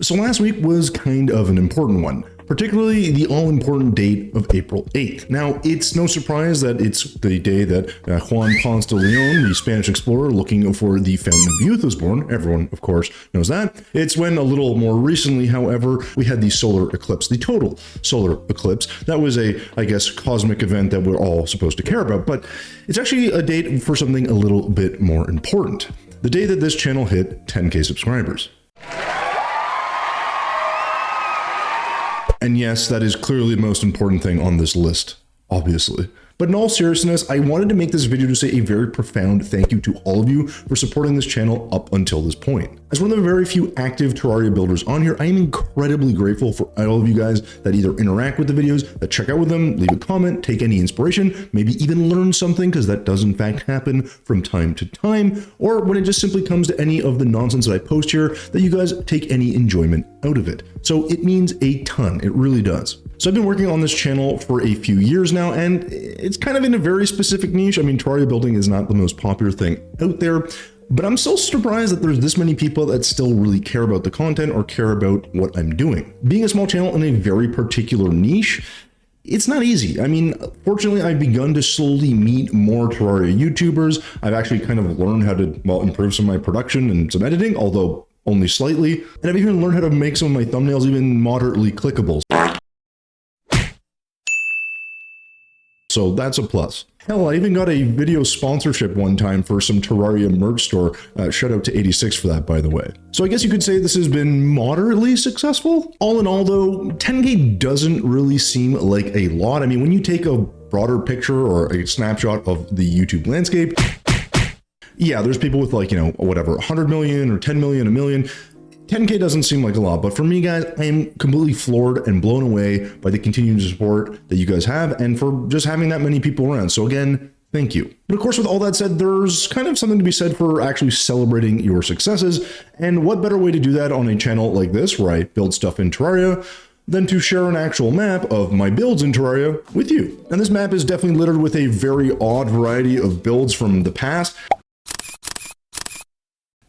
So last week was kind of an important one, particularly the all-important date of April 8th. Now, it's no surprise that it's the day that Juan Ponce de Leon, the Spanish explorer looking for the Fountain of Youth, was born. Everyone, of course, knows that. It's when a little more recently, however, we had the solar eclipse, the total solar eclipse. That was a, I guess, cosmic event that we're all supposed to care about, but it's actually a date for something a little bit more important. The day that this channel hit 10K subscribers. And yes, that is clearly the most important thing on this list, obviously. But in all seriousness, I wanted to make this video to say a very profound thank you to all of you for supporting this channel up until this point. As one of the very few active Terraria builders on here, I am incredibly grateful for all of you guys that either interact with the videos, that check out with them, leave a comment, take any inspiration, maybe even learn something, because that does in fact happen from time to time, or when it just simply comes to any of the nonsense that I post here, that you guys take any enjoyment out of it. So it means a ton, it really does. So I've been working on this channel for a few years now, and it's kind of in a very specific niche. I mean, Terraria building is not the most popular thing out there, but I'm still surprised that there's this many people that still really care about the content or care about what I'm doing. Being a small channel in a very particular niche, it's not easy. I mean, fortunately, I've begun to slowly meet more Terraria YouTubers. I've actually kind of learned how to, well, improve some of my production and some editing, although only slightly. And I've even learned how to make some of my thumbnails even moderately clickable. So that's a plus. Hell, I even got a video sponsorship one time for some Terraria merch store. Shout out to 86 for that, by the way. So I guess you could say this has been moderately successful. All in all, though, 10K doesn't really seem like a lot. I mean, when you take a broader picture or a snapshot of the YouTube landscape, yeah, there's people with like, you know, whatever, 100 million or 10 million, a million. 10K doesn't seem like a lot, but for me, guys, I am completely floored and blown away by the continued support that you guys have and for just having that many people around. So again, thank you. But of course, with all that said, there's kind of something to be said for actually celebrating your successes. And what better way to do that on a channel like this, where I build stuff in Terraria, than to share an actual map of my builds in Terraria with you. And this map is definitely littered with a very odd variety of builds from the past.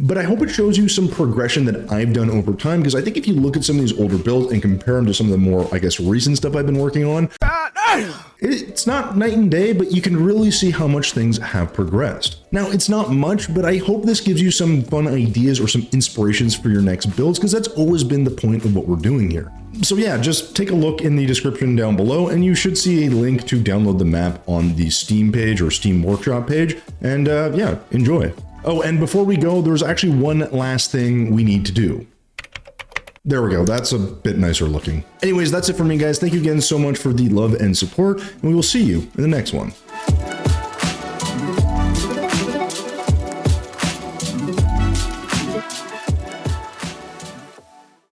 But I hope it shows you some progression that I've done over time, because I think if you look at some of these older builds and compare them to some of the more, I guess, recent stuff I've been working on, it's not night and day, but you can really see how much things have progressed. Now, it's not much, but I hope this gives you some fun ideas or some inspirations for your next builds, because that's always been the point of what we're doing here. So yeah, just take a look in the description down below, and you should see a link to download the map on the Steam page or Steam Workshop page, and yeah, enjoy. Oh, and before we go, there's actually one last thing we need to do. There we go. That's a bit nicer looking. Anyways, that's it for me, guys. Thank you again so much for the love and support, and we will see you in the next one.